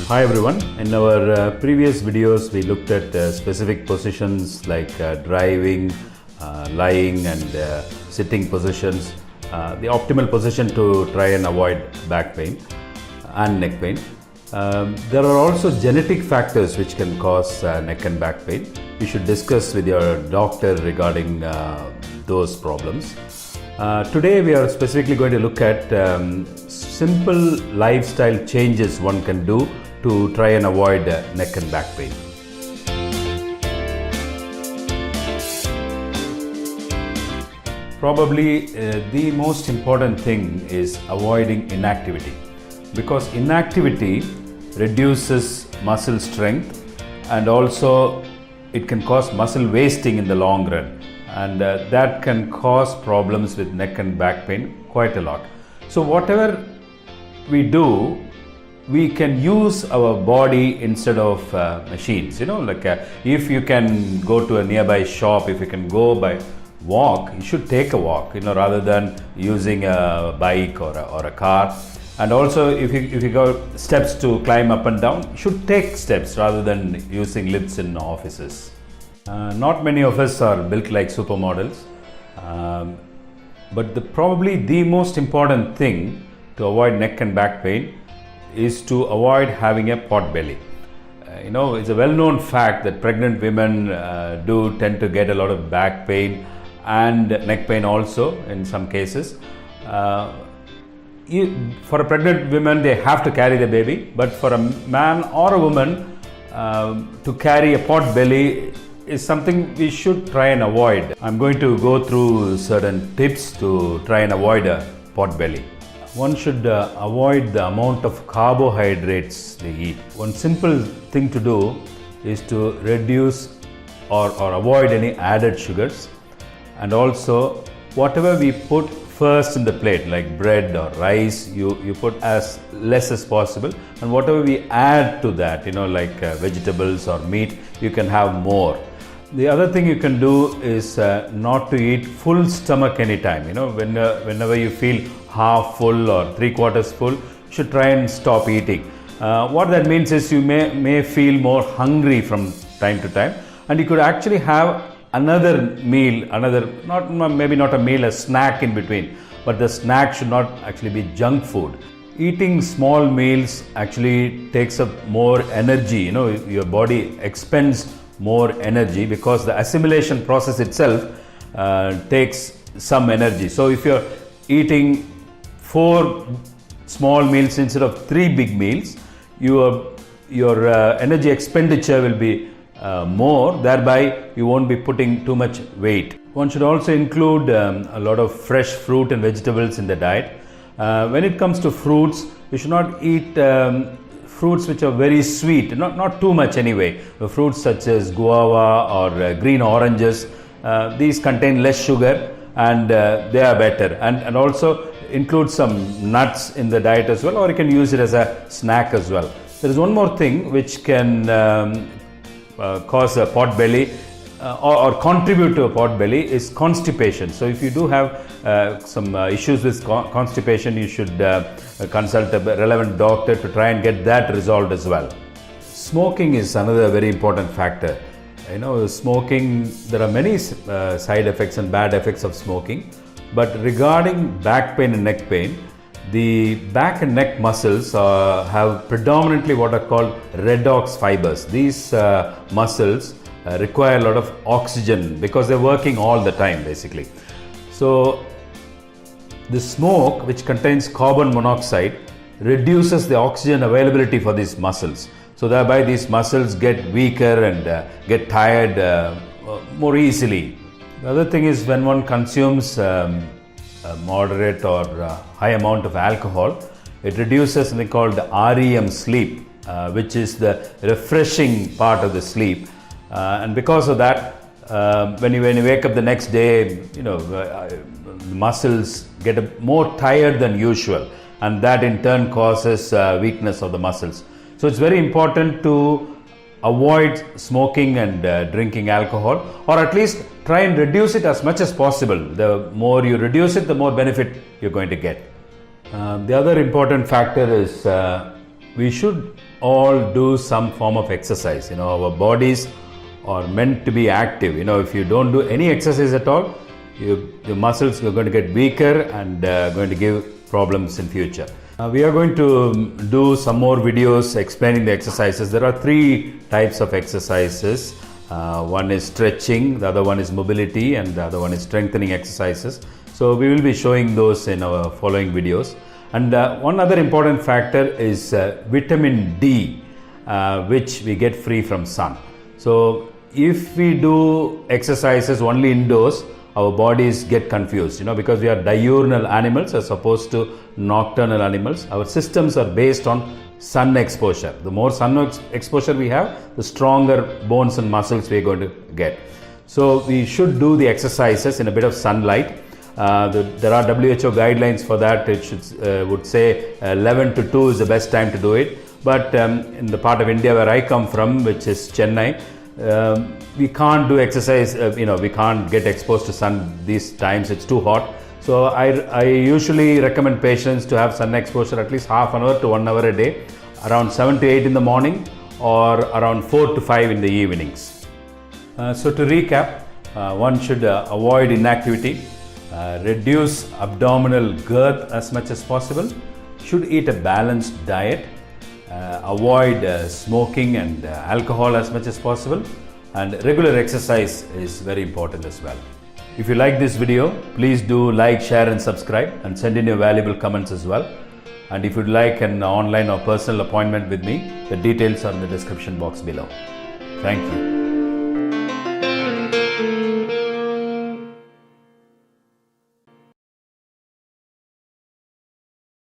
Hi everyone. In our previous videos we looked at specific positions like driving, lying and sitting positions, the optimal position to try and avoid back pain and neck pain. There are also genetic factors which can cause neck and back pain. You should discuss with your doctor regarding those problems. Today we are specifically going to look at simple lifestyle changes one can do to try and avoid neck and back pain. Probably the most important thing is avoiding inactivity, because inactivity reduces muscle strength and also it can cause muscle wasting in the long run, and that can cause problems with neck and back pain quite a lot. So whatever we do, we can use our body instead of machines. If you can go to a nearby shop, if you can go by walk, you should take a walk, rather than using a bike or a car. And also if you go steps to climb up and down, you should take steps rather than using lifts in offices. Not many of us are built like supermodels, but probably the most important thing to avoid neck and back pain is to avoid having a pot belly. It's a well-known fact that pregnant women do tend to get a lot of back pain and neck pain also in some cases. For a pregnant woman, they have to carry the baby, but for a man or a woman to carry a pot belly is something we should try and avoid. I'm going to go through certain tips to try and avoid a pot belly. One should avoid the amount of carbohydrates they eat. One simple thing to do is to reduce or avoid any added sugars, and also whatever we put first in the plate like bread or rice, you put as less as possible, and whatever we add to that, like vegetables or meat, you can have more. The other thing you can do is not to eat full stomach anytime. Whenever you feel half full or 3/4 full, you should try and stop eating. What that means is you may feel more hungry from time to time, and you could actually have another meal, maybe not a meal, a snack in between, but the snack should not actually be junk food. Eating small meals actually takes up more energy. Your body expends more energy because the assimilation process itself takes some energy. So if you're eating 4 small meals instead of 3 big meals, your energy expenditure will be more, thereby you won't be putting too much weight. One should also include a lot of fresh fruit and vegetables in the diet. When it comes to fruits, you should not eat fruits which are very sweet, not too much anyway. Fruits such as guava or green oranges, these contain less sugar and they are better. And also include some nuts in the diet as well, or you can use it as a snack as well. There is one more thing which can cause a pot belly or contribute to a pot belly is constipation. So if you do have some issues with constipation, you should consult a relevant doctor to try and get that resolved as well. Smoking is another very important factor. Smoking, there are many side effects and bad effects of smoking, but regarding back pain and neck pain, the back and neck muscles have predominantly what are called redox fibers. These muscles require a lot of oxygen because they're working all the time basically. So the smoke, which contains carbon monoxide, reduces the oxygen availability for these muscles. So thereby these muscles get weaker and get tired more easily. The other thing is when one consumes a moderate or high amount of alcohol, it reduces something called the REM sleep, which is the refreshing part of the sleep. And because of that, when you wake up the next day, the muscles get more tired than usual, and that in turn causes weakness of the muscles. So it's very important to avoid smoking and drinking alcohol, or at least try and reduce it as much as possible. The more you reduce it, the more benefit you're going to get. The other important factor is we should all do some form of exercise. Our bodies are meant to be active. If you don't do any exercise at all, your muscles are going to get weaker and going to give problems in future. We are going to do some more videos explaining the exercises. There are 3 types of exercises. One is stretching, the other one is mobility, and the other one is strengthening exercises. So we will be showing those in our following videos. And one other important factor is vitamin D, which we get free from sun. So if we do exercises only indoors, our bodies get confused, because we are diurnal animals as opposed to nocturnal animals. Our systems are based on sun exposure. The more sun exposure we have, the stronger bones and muscles we are going to get. So we should do the exercises in a bit of sunlight. There are WHO guidelines for that. It would say 11 to 2 is the best time to do it. But in the part of India where I come from, which is Chennai, we can't do exercise, we can't get exposed to sun these times. It's too hot. So I usually recommend patients to have sun exposure at least half an hour to 1 hour a day, around 7 to 8 in the morning or around 4 to 5 in the evenings. So to recap, one should avoid inactivity, reduce abdominal girth as much as possible, should eat a balanced diet, avoid smoking and alcohol as much as possible, and regular exercise is very important as well. If you like this video, please do like, share and subscribe, and send in your valuable comments as well. And if you'd like an online or personal appointment with me, the details are in the description box below. Thank you.